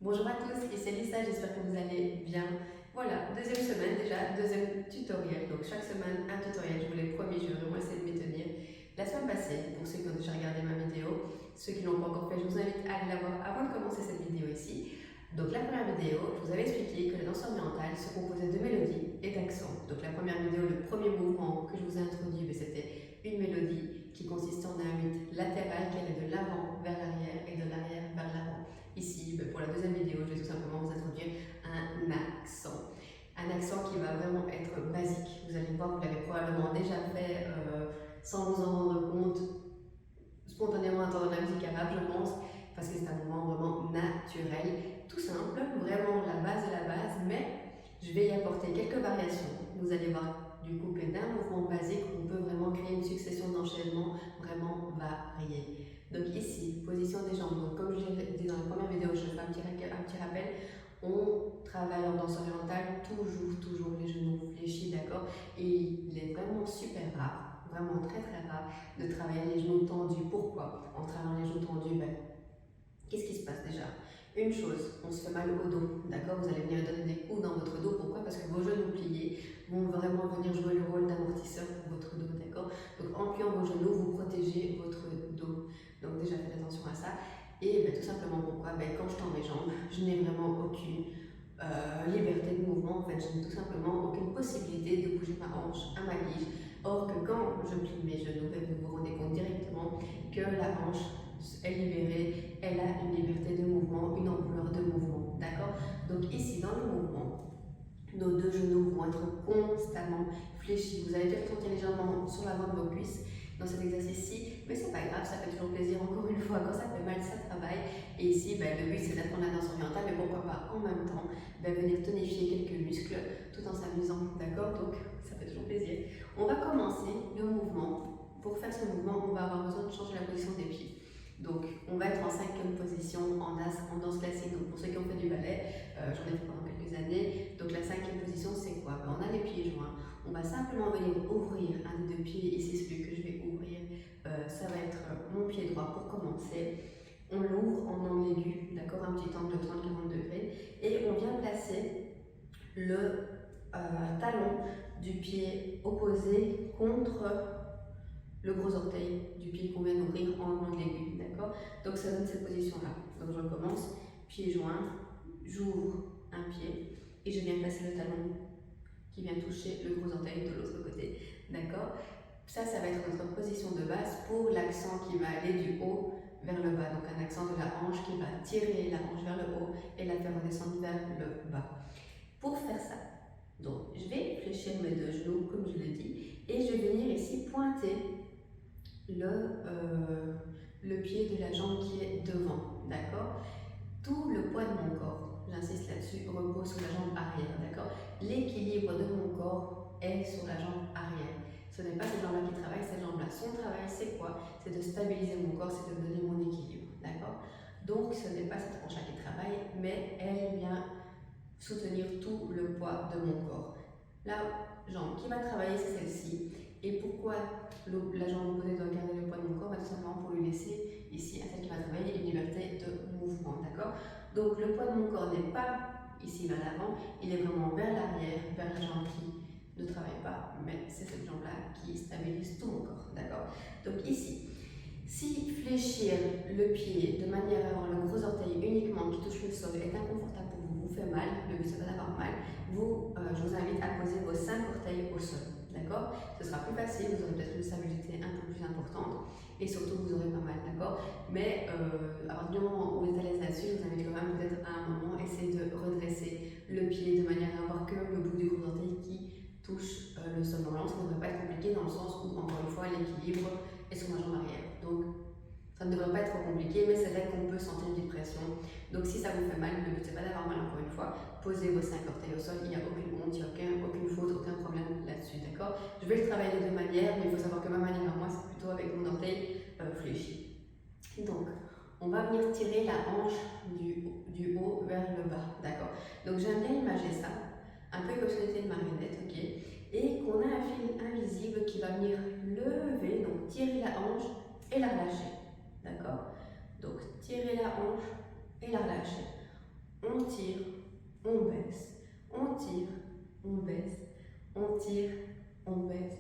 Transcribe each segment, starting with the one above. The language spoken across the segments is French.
Bonjour à tous, ici Alissa, j'espère que vous allez bien. Voilà, deuxième semaine déjà, deuxième tutoriel. Donc chaque semaine un tutoriel, je vous l'ai promis, je vais vraiment essayer de m'y tenir. La semaine passée, pour ceux qui ont déjà regardé ma vidéo, ceux qui ne l'ont pas encore fait, je vous invite à aller la voir avant de commencer cette vidéo ici. Donc la première vidéo, je vous avais expliqué que la danse orientale se composait de mélodies et d'accents. Donc la première vidéo, le premier mouvement que je vous ai introduit, c'était une mélodie qui consiste en un 8 latéral qui allait de l'avant vers l'arrière et de l'arrière vers l'avant. Ici, pour la deuxième vidéo, je vais tout simplement vous introduire un accent. Un accent qui va vraiment être basique. Vous allez voir, vous l'avez probablement déjà fait sans vous en rendre compte, spontanément en entendant la musique arabe, je pense, parce que c'est un moment vraiment naturel, tout simple, vraiment la base de la base, mais je vais y apporter quelques variations. Vous allez voir du coup que d'un mouvement basique, on peut vraiment créer une succession d'enchaînements vraiment variés. Donc ici, position des jambes. Donc comme je l'ai dit dans la première vidéo, je fais un petit rappel. On travaille en danse orientale toujours les genoux fléchis, d'accord? Et il est vraiment super rare, vraiment très rare, de travailler les genoux tendus. Pourquoi? En travaillant les genoux tendus, qu'est-ce qui se passe déjà? Une chose, on se fait mal au dos, d'accord? Vous allez venir donner des coups dans votre dos. Pourquoi? Parce que vos genoux pliés vont vraiment venir jouer le rôle d'amortisseur pour votre dos, d'accord? Donc en pliant vos genoux, vous protégez votre dos. Donc déjà faites attention à ça. Et tout simplement pourquoi? Quand je tends mes jambes, je n'ai vraiment aucune liberté de mouvement. En fait, je n'ai tout simplement aucune possibilité de bouger ma hanche à ma guise. Or que quand je plie mes genoux, vous vous rendez compte directement que la hanche est libérée, elle a une liberté de mouvement, une ampleur de mouvement, d'accord? Donc ici, dans le mouvement, nos deux genoux vont être constamment fléchis. Vous allez déjà sentir légèrement sur l'avant de vos cuisses dans cet exercice-ci, mais c'est pas grave, ça fait toujours plaisir. Encore une fois, quand ça fait mal, ça travaille. Et ici, le but c'est d'apprendre la danse orientale, mais pourquoi pas en même temps venir tonifier quelques muscles tout en s'amusant, d'accord? Donc ça fait toujours plaisir. On va commencer le mouvement. Pour faire ce mouvement, on va avoir besoin de changer la position des pieds. Donc, on va être en cinquième position en danse classique. Donc, pour ceux qui ont fait du ballet, j'en ai fait pendant quelques années. Donc, la cinquième position, c'est quoi? On a les pieds joints. On va simplement venir ouvrir un des deux pieds. Ici, celui que je vais ouvrir, ça va être mon pied droit pour commencer. On l'ouvre en angle aigu, d'accord? Un petit angle de 30-40 degrés. Et on vient placer le talon du pied opposé contre le gros orteil du pied qu'on vient d'ouvrir en angle aigu, d'accord? Donc ça donne cette position-là. Donc je recommence, pied joint, j'ouvre un pied et je viens placer le talon qui vient toucher le gros orteil de l'autre côté, d'accord? Ça va être notre position de base pour l'accent qui va aller du haut vers le bas. Donc un accent de la hanche qui va tirer la hanche vers le haut et la faire redescendre vers le bas. Pour faire ça, donc je vais fléchir mes deux genoux comme je l'ai dit et je vais venir ici pointer le pied de la jambe qui est devant, d'accord? Tout le poids de mon corps, j'insiste là-dessus, repose sur la jambe arrière, d'accord? L'équilibre de mon corps est sur la jambe arrière. Ce n'est pas cette jambe-là qui travaille, cette jambe-là. Son travail, c'est quoi? C'est de stabiliser mon corps, c'est de me donner mon équilibre, d'accord? Donc, ce n'est pas cette hanche-là qui travaille, mais elle vient soutenir tout le poids de mon corps. La jambe qui va travailler, c'est celle-ci. Et pourquoi la jambe opposée doit garder le poids de mon corps? Tout simplement pour lui laisser ici, à celle qui va travailler, une liberté de mouvement, d'accord? Donc le poids de mon corps n'est pas ici vers l'avant, il est vraiment vers l'arrière, vers la jambe qui ne travaille pas, mais c'est cette jambe-là qui stabilise tout mon corps, d'accord? Donc ici, si fléchir le pied de manière à avoir le gros orteil uniquement qui touche le sol est inconfortable pour vous, vous fait mal, le but c'est pas d'avoir mal, je vous invite à poser vos 5 orteils au sol. D'accord? Ce sera plus facile, vous aurez peut-être une stabilité un peu plus importante et surtout vous aurez pas mal, d'accord? Mais à partir du moment où vous êtes à l'aise là-dessus, je vous invite quand même peut-être à un moment essayer de redresser le pied de manière à avoir que le bout du gros orteil qui touche le sol. Normalement, ça ne devrait pas être compliqué dans le sens où, encore une fois, l'équilibre est sur ma jambe arrière. Donc, ça ne devrait pas être trop compliqué, mais c'est là qu'on peut sentir une petite pression. Donc si ça vous fait mal, le but c'est pas d'avoir mal encore une fois, posez vos 5 orteils au sol, il n'y a aucune honte, il n'y a aucune faute, aucun problème là-dessus, d'accord? Je vais le travailler de deux manières, mais il faut savoir que ma manière à moi, c'est plutôt avec mon orteil fléchi. Donc, on va venir tirer la hanche du haut vers le bas, d'accord? Donc j'aime bien imager ça, un peu comme si c'était une marionnette, ok? Et qu'on a un fil invisible qui va venir lever, donc tirer la hanche et la relâcher. D'accord? Donc, tirer la hanche et la relâcher. On tire, on baisse, on tire, on baisse, on tire, on baisse,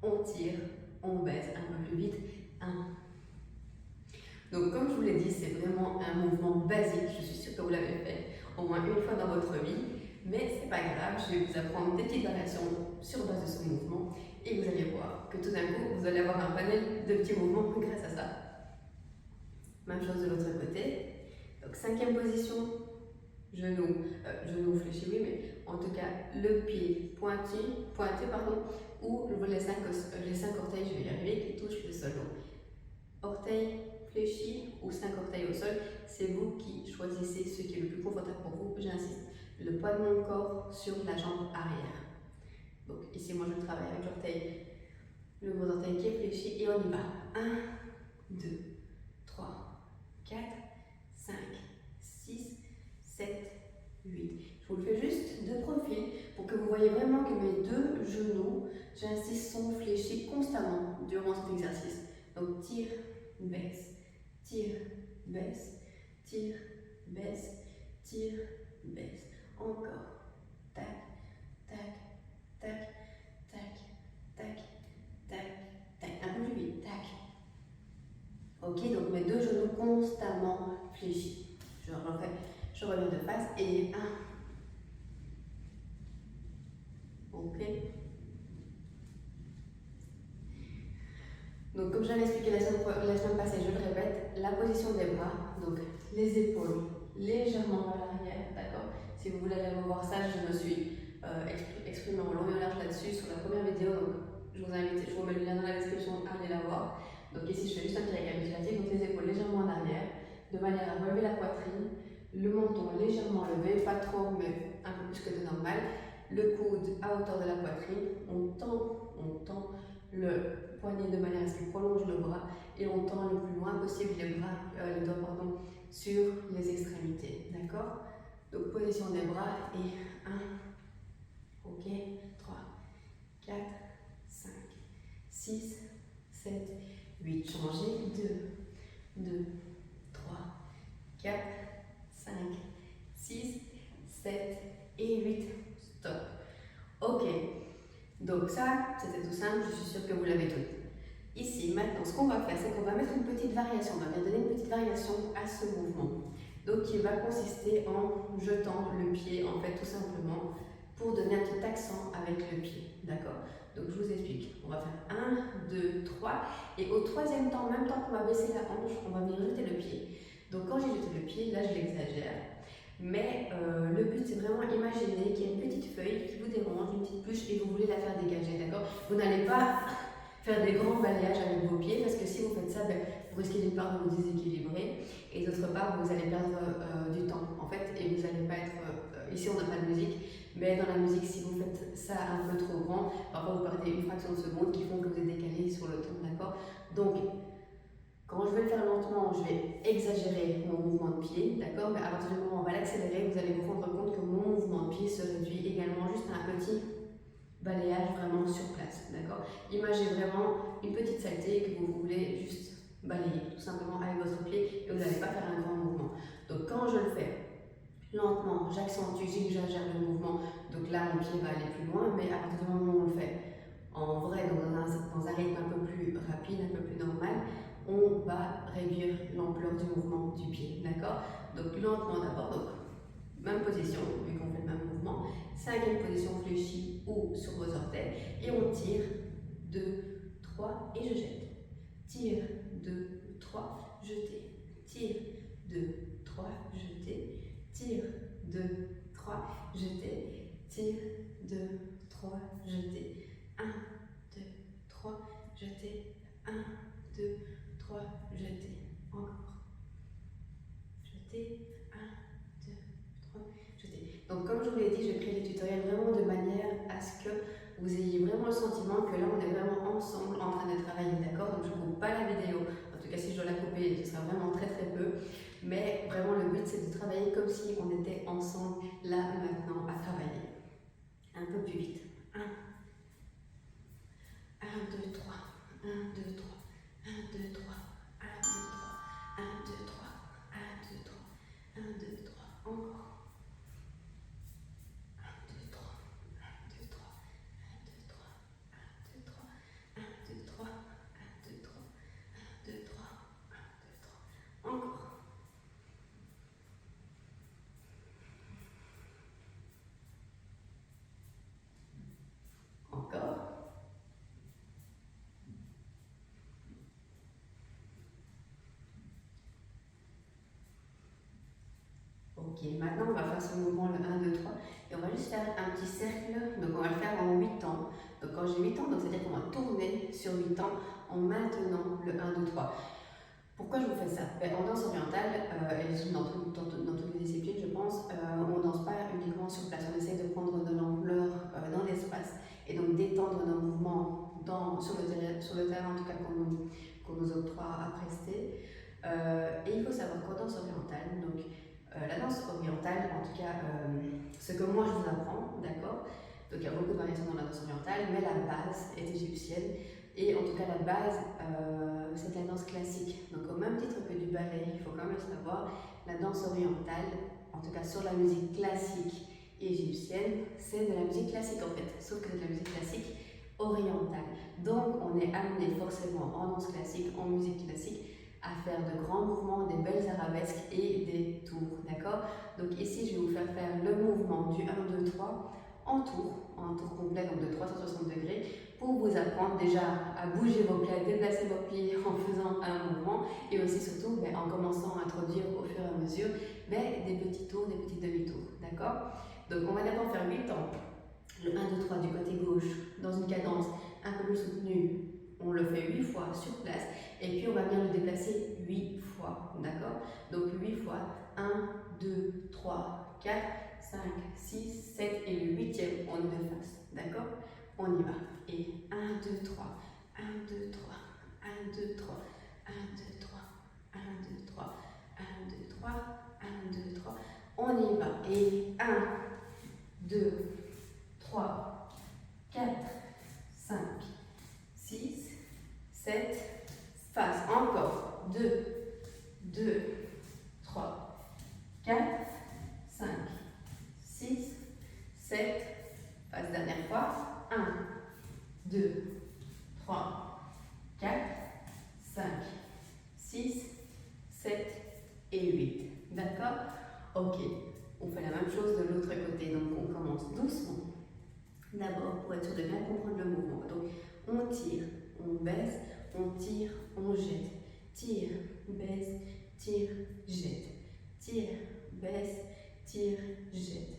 on tire, on baisse. Un peu plus vite. 1. Donc comme je vous l'ai dit, c'est vraiment un mouvement basique. Je suis sûre que vous l'avez fait au moins une fois dans votre vie. Mais c'est pas grave, je vais vous apprendre des petites variations sur base de ce mouvement. Et vous allez voir que tout d'un coup, vous allez avoir un panel de petits mouvements grâce à ça. Même chose de l'autre côté. Donc 5e position, genou fléchi, oui, mais en tout cas le pied pointé pardon, ou les 5 orteils, je vais y arriver, qui touchent le sol. Donc, orteils fléchis ou 5 orteils au sol, c'est vous qui choisissez ce qui est le plus confortable pour vous. J'insiste, le poids de mon corps sur la jambe arrière. Donc ici, moi je travaille avec l'orteil, le gros orteil qui est fléchi, et on y va. 1, 2, 3, 4, 5, 6, 7, 8. Je vous le fais juste de profil pour que vous voyez vraiment que mes deux genoux, j'insiste, sont fléchis constamment durant cet exercice. Donc tire, baisse, tire, baisse, tire, baisse, tire, baisse. Encore. Tac, tac, tac, tac, tac, tac, tac. Un peu plus vite. Tac. Ok, donc mes deux genoux constamment fléchis. Je reviens de face et 1. Ok. Donc comme j'avais expliqué la semaine passée, je le répète, la position des bras, donc les épaules légèrement vers l'arrière, d'accord. Si vous voulez aller revoir ça, je me suis exprimée en long et en large là-dessus sur la première vidéo, donc je vous mets le lien dans la description, allez la voir. Donc ici je fais juste un petit récapitulatif, donc les épaules légèrement en arrière, de manière à relever la poitrine, le menton légèrement levé, pas trop mais un peu plus que de normal, le coude à hauteur de la poitrine, on tend le poignet de manière à ce qu'il prolonge le bras et on tend le plus loin possible les doigts sur les extrémités, d'accord. Donc position des bras et 1, ok, 3, 4, 5, 6, 7, 8, changez, 2, 3, 4, 5, 6, 7 et 8, stop. Ok, donc ça, c'était tout simple, je suis sûre que vous l'avez tout. Ici, maintenant, ce qu'on va faire, c'est qu'on va mettre une petite variation, on va bien donner une petite variation à ce mouvement. Donc, qui va consister en jetant le pied, en fait, tout simplement, pour donner un petit accent avec le pied, d'accord. Donc, je vous explique. On va faire 1, 2, 3, et au troisième temps, en même temps qu'on va baisser la hanche, on va venir jeter le pied. Donc, quand j'ai jeté le pied, là, je l'exagère. Mais le but, c'est vraiment imaginer qu'il y a une petite feuille qui vous dérange, une petite pluche, et vous voulez la faire dégager, d'accord. Vous n'allez pas faire des grands balayages avec vos pieds, parce que si vous faites ça, vous risquez d'une part de vous déséquilibrer, et d'autre part, vous allez perdre du temps, en fait, et vous n'allez pas être... ici, on n'a pas de musique, mais dans la musique, si vous faites ça un peu trop grand, parfois vous perdez une fraction de seconde qui font que vous êtes décalé sur le ton, d'accord. Donc, quand je vais le faire lentement, je vais exagérer mon mouvement de pied, d'accord. Mais à partir du moment où on va l'accélérer, vous allez vous rendre compte que mon mouvement de pied se réduit également juste à un petit balayage vraiment sur place, d'accord. Imaginez vraiment une petite saleté que vous voulez juste balayer, tout simplement avec votre pied, et vous n'allez pas faire un grand mouvement. Donc quand je le fais lentement, j'accentue, j'exagère le mouvement, donc là mon pied va aller plus loin, mais à partir du moment où on le fait en vrai, dans un rythme un peu plus rapide, un peu plus normal, on va réduire l'ampleur du mouvement du pied, d'accord. Donc lentement d'abord, donc même position, vu qu'on fait le même mouvement, 5e position fléchie ou sur vos orteils, et on tire, 2, 3, et je jette. Tire, 2, 3, jeter. Tire, 2, 3, jeter. Tire, 2, 3, jeter. Tire, 2, 3, jeter. 1, 2, 3, jeter. 1, 2, 3, jeter. Encore. Jeter. 1, 2, 3, jeter. Donc comme je vous l'ai dit, je crée les tutoriels vraiment de manière à ce que vous ayez vraiment le sentiment que là on est vraiment ensemble en train de travailler, d'accord. Donc je ne coupe pas la vidéo, en tout cas si je dois la couper, ce sera vraiment très peu. Mais vraiment le but c'est de travailler comme si on était ensemble là maintenant à travailler. Un peu plus vite. 1, 2, 3, 1, 2, 3, 1, 2, 3, 1, 2, 3, 1, 2, 3, 1, 2, 3, 1, 2, 3, encore. Ok, maintenant on va faire ce mouvement le 1, 2, 3 et on va juste faire un petit cercle, donc on va le faire en 8 temps. Donc quand j'ai 8 ans, c'est-à-dire qu'on va tourner sur 8 ans en maintenant le 1, 2, 3. Pourquoi je vous fais ça? En danse orientale, et dans toutes les disciplines, je pense, on ne danse pas uniquement sur place. On essaie de prendre de l'ampleur dans l'espace et donc d'étendre nos mouvements sur le terrain en tout cas qu'on nous octroie à prester. Et il faut savoir qu'en danse orientale, donc la danse orientale, en tout cas ce que moi je vous apprends, d'accord? Donc il y a beaucoup de variations dans la danse orientale, mais la base est égyptienne. Et en tout cas, la base, c'est la danse classique. Donc, au même titre que du ballet, il faut quand même le savoir, la danse orientale, en tout cas sur la musique classique égyptienne, c'est de la musique classique en fait, sauf que c'est de la musique classique orientale. Donc, on est amené forcément en danse classique, en musique classique, à faire de grands mouvements, des belles arabesques et des tours, d'accord? Donc, ici, je vais vous faire le mouvement du 1, 2, 3 en tour complet, donc de 360 degrés, pour vous apprendre déjà à bouger vos pieds, à déplacer vos pieds en faisant un mouvement et aussi surtout en commençant à introduire au fur et à mesure des petits tours, des petits demi-tours, d'accord? Donc on va d'abord faire 8 temps, le 1, 2, 3 du côté gauche, dans une cadence un peu plus soutenue, on le fait 8 fois sur place et puis on va bien le déplacer 8 fois, d'accord? Donc 8 fois, 1, 2, 3, 4, 5, 6, 7 et le 8e, on est de face, d'accord? On y va. Et 1, 2, 3, 1, 2, 3, 1, 2, 3, 1, 2, 3, 1, 2, 3, 1, 2, 3, 1, 2, 3. On y va. Et 1, 2, 3, 4, 5, 6, 7, face. Encore. 2, 2, 3, 4, 5, 6, 7, face. Dernière fois. 1, 2, 3, 4, 5, 6, 7 et 8. D'accord? Ok. On fait la même chose de l'autre côté. Donc on commence doucement. D'abord pour être sûr de bien comprendre le mouvement. Donc on tire, on baisse, on tire, on jette. Tire, baisse, tire, jette. Tire, baisse, tire, jette.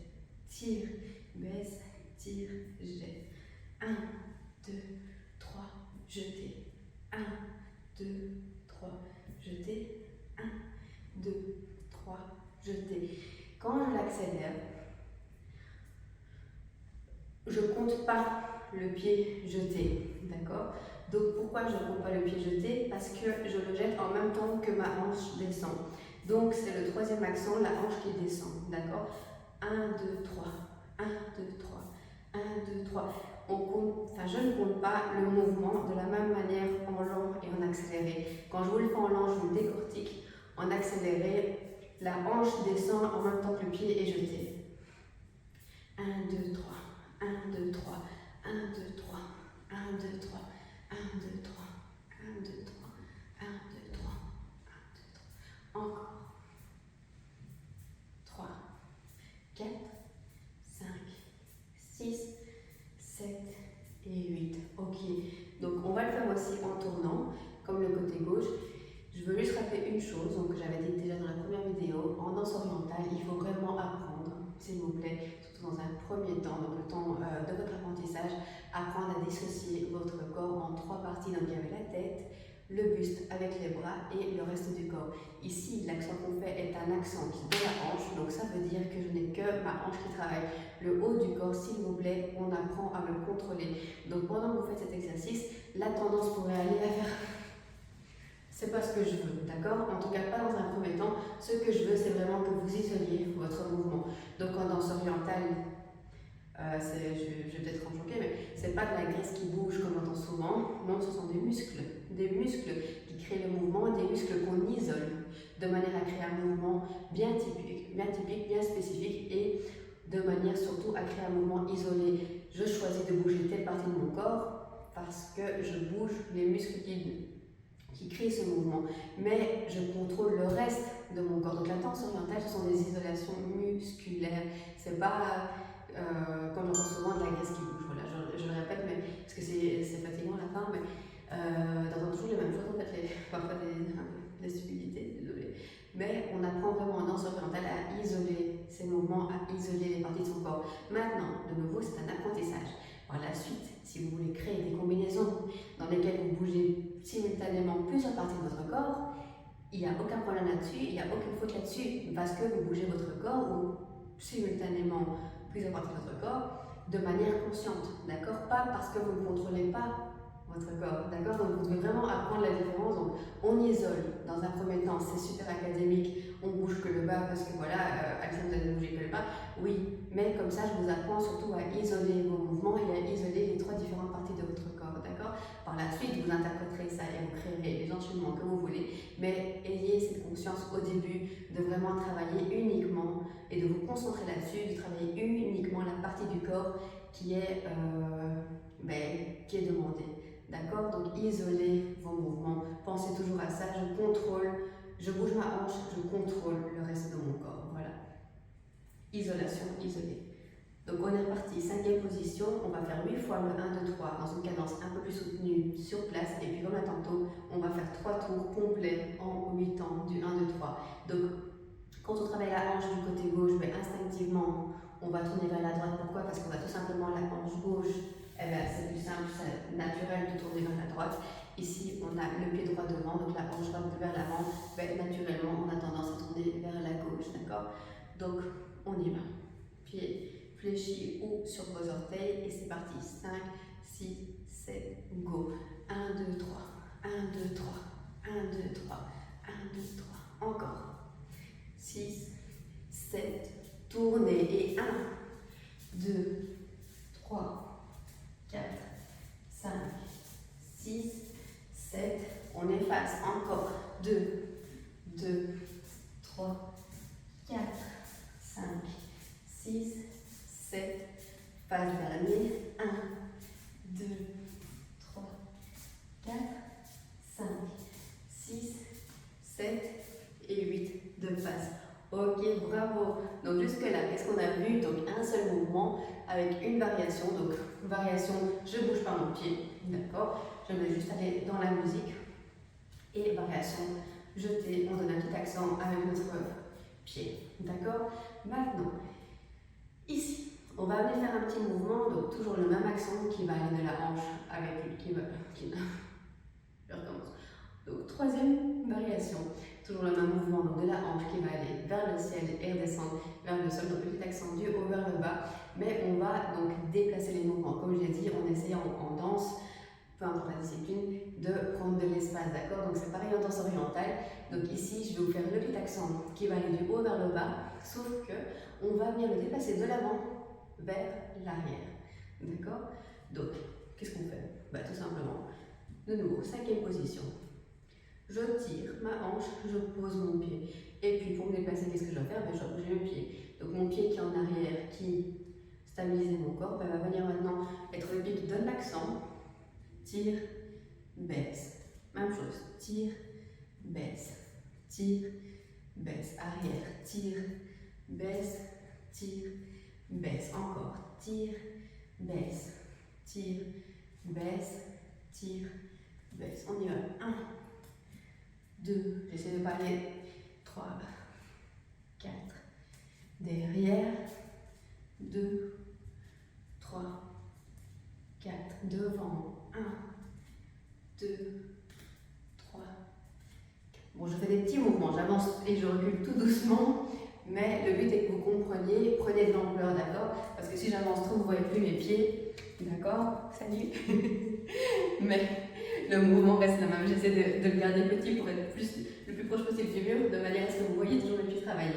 Tire, baisse, tire, jette. 1, 2, 3, jeter. 1, 2, 3, jeter. 1, 2, 3, jeter. Quand je l'accélère, je ne compte pas le pied jeté, d'accord? Donc pourquoi je ne compte pas le pied jeté? Parce que je le jette en même temps que ma hanche descend. Donc c'est le troisième accent, la hanche qui descend, d'accord? 1, 2, 3, 1, 2, 3, 1, 2, 3. Je ne compte pas le mouvement de la même manière en lent et en accéléré. Quand je vous le fais en lent, je vous le décortique. En accéléré, la hanche descend en même temps que le pied est jeté. 1, 2, 3, 1, 2, 3, 1, 2, 3, 1, 2, 3, 1, 2, 3, 1, 2, 3, 1, 2, 3, 1, 2, 3. Encore. 3, 4, 5, 6, 7 et 8. Ok, donc on va le faire aussi en tournant, comme le côté gauche. Je veux juste rappeler une chose, donc j'avais dit déjà dans la première vidéo, en danse orientale, il faut vraiment apprendre, s'il vous plaît, surtout dans un premier temps, donc le temps de votre apprentissage, apprendre à dissocier votre corps en 3 parties. Donc il y avait la tête, le buste avec les bras et le reste du corps. Ici, l'accent qu'on fait est un accent qui est de la hanche, donc ça veut dire que je n'ai que ma hanche qui travaille. Le haut du corps, s'il vous plaît, on apprend à le contrôler. Donc pendant que vous faites cet exercice, la tendance pourrait aller à faire... C'est pas ce que je veux, d'accord? En tout cas, pas dans un premier temps. Ce que je veux, c'est vraiment que vous isoliez votre mouvement. Donc en danse orientale, je vais peut-être en choquer, mais c'est pas de la graisse qui bouge comme on entend souvent. Non, ce sont des muscles qui créent le mouvement, des muscles qu'on isole de manière à créer un mouvement bien typique, bien spécifique et de manière surtout à créer un mouvement isolé. Je choisis de bouger telle partie de mon corps parce que je bouge les muscles qui créent ce mouvement, mais je contrôle le reste de mon corps. Donc la danse orientale, ce sont des isolations musculaires. C'est pas comme j'entends souvent de la graisse qui bouge. Voilà, je le répète, mais parce que c'est fatigant à la fin, mais d'entendre toujours les mêmes choses en fait, parfois des stupidités, désolé. mais on apprend vraiment en danse orientale à isoler ses mouvements, à isoler les parties de son corps. Maintenant, de nouveau, c'est un apprentissage. Par la suite, si vous voulez créer des combinaisons dans lesquelles vous bougez simultanément plusieurs parties de votre corps, il n'y a aucun problème là-dessus, il n'y a aucune faute là-dessus, parce que vous bougez votre corps ou simultanément plusieurs parties de votre corps de manière consciente, d'accord? Pas parce que vous ne contrôlez pas votre corps, d'accord? Donc vous devez vraiment apprendre la différence. Donc on isole dans un premier temps, c'est super académique, on bouge que le bas parce que voilà, Alexandre, vous allez bouger que le bas, oui, mais comme ça je vous apprends surtout à isoler vos mouvements et à isoler les 3 différentes parties de votre corps, d'accord? Par la suite, vous interpréterez ça et vous créerez les enchaînements que vous voulez, mais ayez cette conscience au début de vraiment travailler uniquement et de vous concentrer là-dessus, de travailler uniquement la partie du corps qui est demandée. D'accord? Donc isolez vos mouvements. Pensez toujours à ça. Je contrôle, je bouge ma hanche, je contrôle le reste de mon corps. Voilà. Isolation, isolé. Donc on est reparti. 5e position. On va faire 8 fois le 1, 2, 3 dans une cadence un peu plus soutenue sur place. Et puis comme à tantôt, on va faire 3 tours complets en 8 temps du 1, 2, 3. Donc quand on travaille la hanche du côté gauche, instinctivement, on va tourner vers la droite. Pourquoi? Parce qu'on va tout simplement la hanche gauche. C'est plus simple, c'est naturel de tourner vers la droite. Ici, on a le pied droit devant, donc la hanche droite vers l'avant. Naturellement, on a tendance à tourner vers la gauche, d'accord? Donc, on y va. Pied fléchi ou sur vos orteils, et c'est parti. 5, 6, 7, go. 1, 2, 3. 1, 2, 3. 1, 2, 3. 1, 2, 3. Encore. 6, 7, tournez. Et 1, 2, 3. 4, 5, 6, 7, on efface, encore 2, 3, 4, 5, 6, 7, phase dernier, 1, 2, 3, 4, 5, 6, 7 et 8 de phase. Ok, bravo. Donc jusque là, qu'est-ce qu'on a vu? Donc un seul mouvement avec une variation. Donc variation, je bouge pas mon pied, d'accord? Je vais juste aller dans la musique. Et variation, jeter, on donne un petit accent avec notre pied, d'accord? Maintenant, ici, on va aller faire un petit mouvement, donc toujours le même accent qui va aller de la hanche avec je recommence. Donc 3e variation. Toujours le même mouvement, donc de la hanche qui va aller vers le ciel et redescendre vers le sol. Donc petit accent du haut vers le bas, mais on va donc déplacer les mouvements. Comme je l'ai dit, on essaye en danse, peu importe la discipline, de prendre de l'espace, d'accord? Donc c'est pareil en danse orientale. Donc ici, je vais vous faire le petit accent qui va aller du haut vers le bas, sauf que on va venir le déplacer de l'avant vers l'arrière, d'accord? Donc, qu'est-ce qu'on fait? Tout simplement, de nouveau, 5e position. Je tire ma hanche, je pose mon pied. Et puis pour me déplacer, qu'est-ce que je vais faire? Je vais bouger le pied. Donc mon pied qui est en arrière, qui stabilise mon corps, va venir maintenant être le pied qui donne l'accent. Tire, baisse. Même chose. Tire, baisse. Tire, baisse. Arrière. Tire, baisse. Tire, baisse. Encore. Tire, baisse. Tire, baisse. Tire, baisse. On y va. 1, 2, j'essaie de pas aller, 3, 4, derrière, 2, 3, 4, devant, 1, 2, 3, 4. Bon, je fais des petits mouvements, j'avance et je recule tout doucement, mais le but est que vous compreniez, prenez de l'ampleur, d'accord? Parce que si j'avance trop, vous ne voyez plus mes pieds, d'accord? Salut. Mais le mouvement reste le même. J'essaie de le garder petit pour être le plus proche possible du mur, de manière à ce que vous voyez toujours le pied travailler.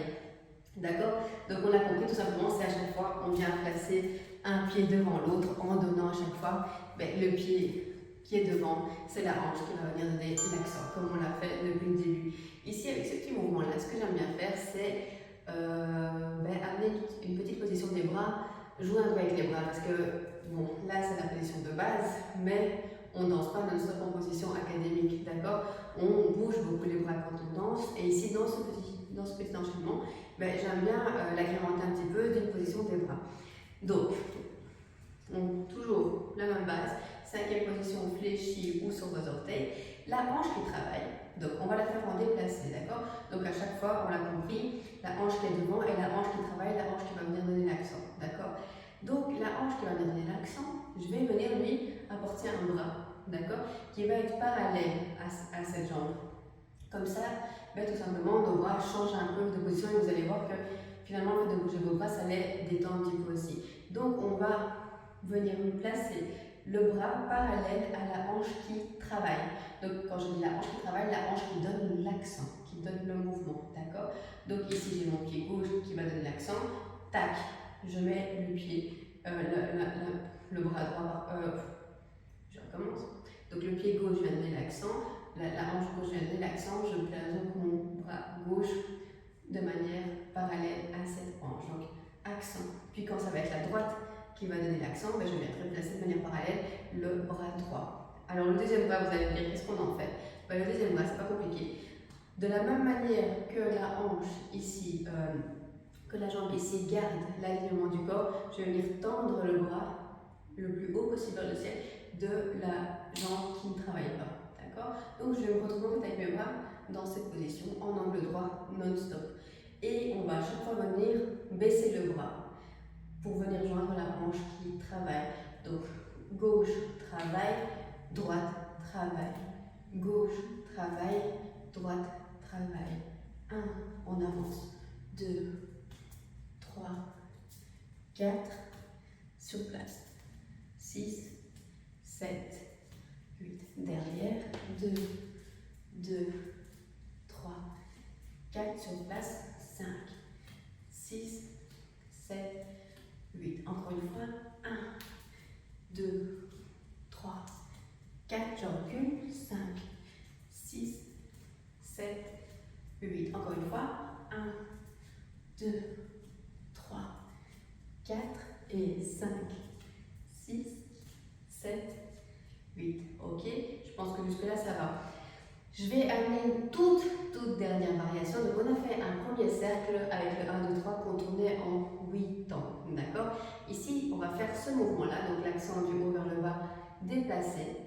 D'accord? Donc on a compris tout simplement, c'est à chaque fois on vient placer un pied devant l'autre en donnant à chaque fois le pied qui est devant, c'est la hanche qui va venir donner l'accent, comme on l'a fait depuis le début. Ici, avec ce petit mouvement-là, ce que j'aime bien faire, c'est amener une petite position des bras, jouer un peu avec les bras, parce que bon, là c'est la position de base, mais on ne danse pas non-stop en position académique, d'accord? On bouge beaucoup les bras quand on danse, et ici dans ce petit enchaînement, j'aime bien l'agrémenter un petit peu d'une position des bras. Donc, toujours la même base, 5e position fléchie ou sur vos orteils, la hanche qui travaille, donc on va la faire en déplacement. déplacer, d'accord? Donc à chaque fois, on l'a compris, la hanche qui est devant et la hanche qui travaille, la hanche qui va venir donner l'accent, d'accord? Donc la hanche qui va venir donner l'accent, je vais venir lui apporter un bras, d'accord? Qui va être parallèle à cette jambe. Comme ça, ben, tout simplement, nos bras changent un peu de position et vous allez voir que finalement, le fait de bouger vos bras, ça les détend un petit peu aussi. Donc on va venir placer le bras parallèle à la hanche qui travaille. Donc quand je dis la hanche qui travaille, la hanche qui donne l'accent, qui donne le mouvement, d'accord? Donc ici j'ai mon pied gauche qui va donner l'accent, tac, je mets le pied, le bras droit, je recommence. Donc le pied gauche vient donner l'accent, la hanche gauche vient donner l'accent, je place donc mon bras gauche de manière parallèle à cette hanche, donc accent. Puis quand ça va être la droite qui va donner l'accent, ben je vais replacer de manière parallèle le bras droit. Alors le deuxième bras, vous allez me dire qu'est-ce qu'on en fait? Ben, le deuxième bras, c'est pas compliqué. De la même manière que la hanche ici, que la jambe ici garde l'alignement du corps, je vais venir tendre le bras le plus haut possible vers le ciel de la jambe qui ne travaille pas. D'accord? Donc je vais me retrouver avec mes bras dans cette position en angle droit non-stop. Et on va à chaque fois venir baisser le bras pour venir joindre la hanche qui travaille. Donc gauche, travail, droite, travail. Gauche, travail, droite, travail. 1, on avance. 2, 3, 4, sur place. 6, 7, 8. Derrière. 2, 2, 3, 4 sur place. 5, 6, 7, 8. Encore une fois. 1, 2, 3, 4. Je recule. 5, 6, 7, 8. Encore une fois. 1, 2, 3, 4 et 5, 6, 7, 8. Ok, je pense que jusque là ça va. Je vais amener une toute dernière variation. Donc on a fait un premier cercle avec le 1, 2, 3 qu'on tournait en 8 temps. D'accord? Ici on va faire ce mouvement là, donc l'accent du haut vers le bas déplacé.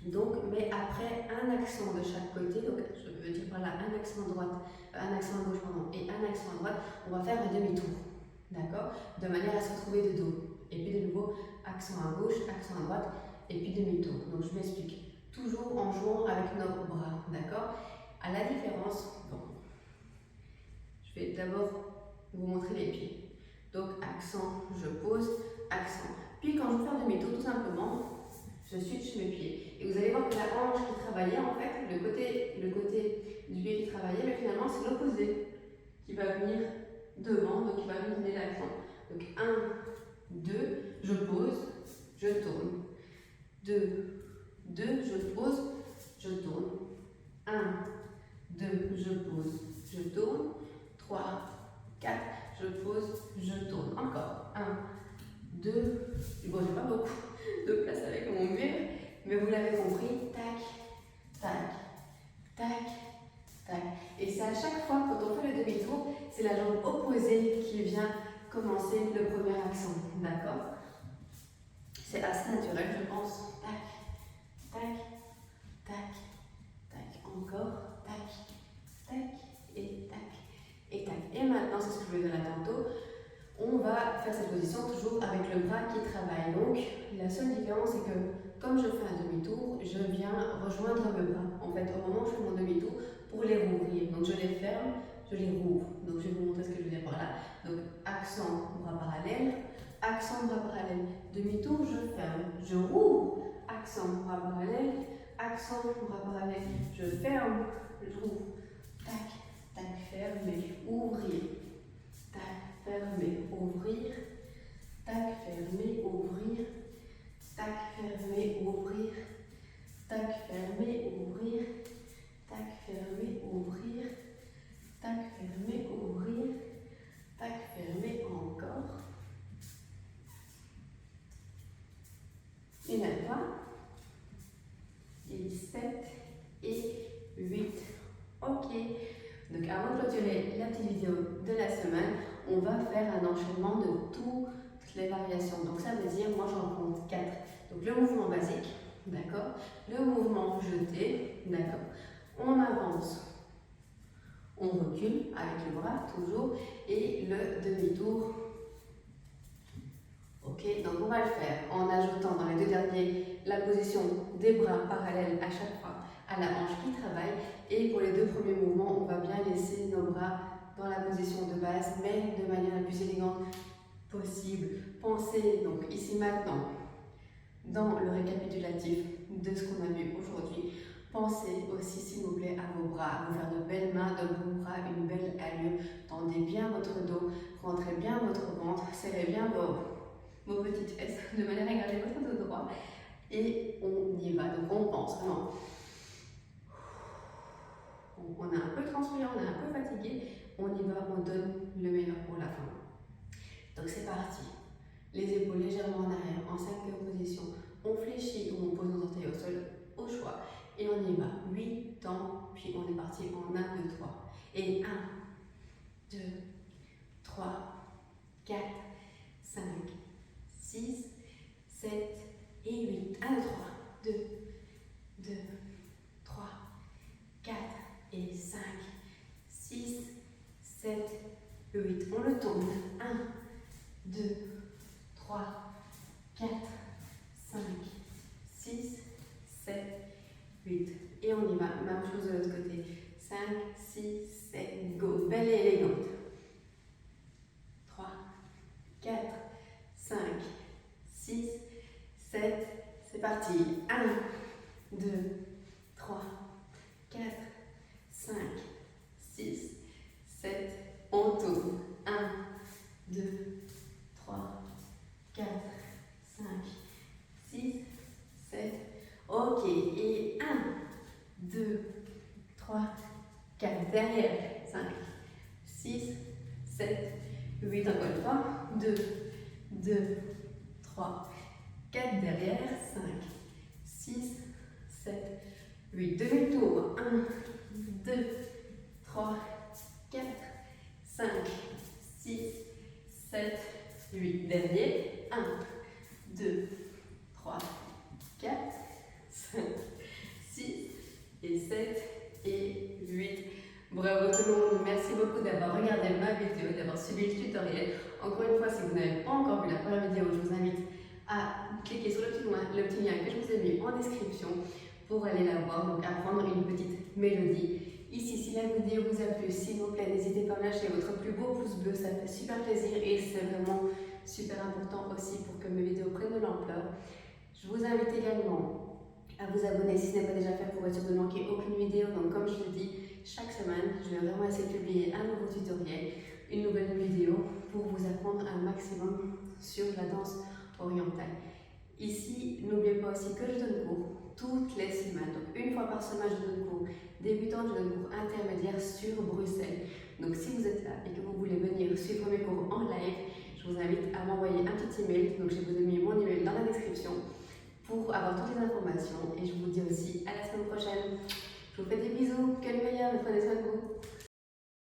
Donc, mais après un accent de chaque côté, donc je veux dire par là un accent à droite, un accent à gauche pardon, et un accent à droite, on va faire un demi-tour. D'accord? De manière à se retrouver de dos. Et puis de nouveau, accent à gauche, accent à droite, et puis demi-tour. Donc je m'explique. Toujours en jouant avec nos bras. D'accord? À la différence, bon, je vais d'abord vous montrer les pieds. Donc accent, je pose, accent. Puis quand je veux faire demi-tour, tout simplement, je switch mes pieds. Et vous allez voir que la hanche qui travaillait, en fait, le côté du pied qui travaillait, mais finalement c'est l'opposé qui va venir devant, donc il va venir donner l'accent. Donc 1, 2, je pose, je tourne. 2, 2, je pose, je tourne. 1, 2, je pose, je tourne. 3, 4, je pose, je tourne. Encore. 1, 2, bon, j'ai pas beaucoup de place avec mon mur, mais vous l'avez compris, tac, tac, tac, tac. Et c'est à chaque fois, quand on fait le demi-tour, c'est la jambe opposée qui vient commencer le premier accent, d'accord? C'est assez naturel, je pense. Tac, tac, tac, tac, encore, tac, tac, et tac, et tac. Et maintenant, c'est ce que je voulais dire là tantôt, on va faire cette position toujours avec le bras qui travaille. Donc, la seule différence, c'est que comme je fais un demi-tour, je viens rejoindre mes bras. En fait, au moment où je fais mon demi-tour, pour les rouvrir. Donc, je les ferme, je les rouvre. Donc, je vais vous montrer ce que je veux dire par là. Donc, accent, bras parallèle, accent, bras parallèle. Demi-tour, je ferme, je rouvre. Accent, bras parallèle, accent, bras parallèle. Je ferme, je rouvre. Tac, tac, fermer, ouvrir. Tac, fermer, ouvrir, tac, fermer, ouvrir, tac, fermer, ouvrir, tac, fermer, ouvrir, tac, fermer, ouvrir, tac, fermer, ouvrir, tac, fermer, encore. Une fois, et 7 et 8. Ok. Donc avant de clôturer la petite vidéo de la semaine, on va faire un enchaînement de toutes les variations. Donc ça veut dire, moi j'en compte 4. Donc le mouvement basique, d'accord? Le mouvement jeté, d'accord? On avance recul avec le bras, toujours, et le demi-tour. Ok, donc on va le faire en ajoutant dans les deux derniers la position des bras parallèles à chaque fois à la hanche qui travaille. Et pour les deux premiers mouvements, on va bien laisser nos bras dans la position de base, mais de manière la plus élégante possible. Pensez donc ici maintenant, dans le récapitulatif de ce qu'on a vu aujourd'hui, pensez aussi s'il vous plaît à vos bras, à vous faire de belles mains, de beaux bras, une belle allure. Tendez bien votre dos, rentrez bien votre ventre, serrez bien vos petites fesses de manière à garder votre dos droit. Et on y va, donc on pense vraiment. On a un peu transpiré, on est un peu fatigué, on y va, on donne le meilleur pour la fin. Donc c'est parti. Les épaules légèrement en arrière, en 5e position. On fléchit ou on pose nos orteils au sol, au choix. Et on y va. 8 temps, puis on est parti en 1, 2, 3. Et 1, 2, 3, 4, 5, 6, 7 et 8. 1, 2, 3, 2, 2, 3, 4 et 5, 6, 7, 8. On le tourne. 1, 2, 3, 4, 5, 6, 7, 8. Et on y va. Même chose de l'autre côté. 5, 6, 7, go. Belle et élégante. 3, 4, 5, 6, 7. C'est parti. 1, 2, 3, 4, 5, 6, 7. On tourne. 1, 2, 3, 4, 5, 6, 7. Ok. Et 1, 2, 3, 4. Derrière. 5, 6, 7, 8. Encore une fois. 2, 2, 3, 4. Derrière. 5, 6, 7, 8. Demi-tour. 1, 2, 3, 4, 5, 6, 7, 8. Dernier. 1, 2, 3, 4, 5, 6 et 7 et 8. Bravo tout le monde. Merci beaucoup d'avoir regardé ma vidéo, d'avoir suivi le tutoriel. Encore une fois, si vous n'avez pas encore vu la première vidéo, je vous invite à cliquer sur le petit lien que je vous ai mis en description pour aller la voir, donc apprendre une petite mélodie. Ici, si la vidéo vous a plu, s'il vous plaît, n'hésitez pas à lâcher votre plus beau pouce bleu, ça fait super plaisir et c'est vraiment super important aussi pour que mes vidéos prennent de l'ampleur. Je vous invite également à vous abonner si ce n'est pas déjà fait pour être sûr de ne manquer aucune vidéo. Donc comme je le dis, chaque semaine, je vais vraiment essayer de publier un nouveau tutoriel, une nouvelle vidéo pour vous apprendre un maximum sur la danse orientale. Ici, n'oubliez pas aussi que je donne cours toutes les semaines. Donc une fois par semaine, je donne cours débutant, je donne cours intermédiaire sur Bruxelles. Donc si vous êtes là et que vous voulez venir suivre mes cours en live, je vous invite à m'envoyer un petit email. Donc je vous ai mis mon email dans la description pour avoir toutes les informations. Et je vous dis aussi à la semaine prochaine. Je vous fais des bisous, que le meilleur, prenez soin de vous.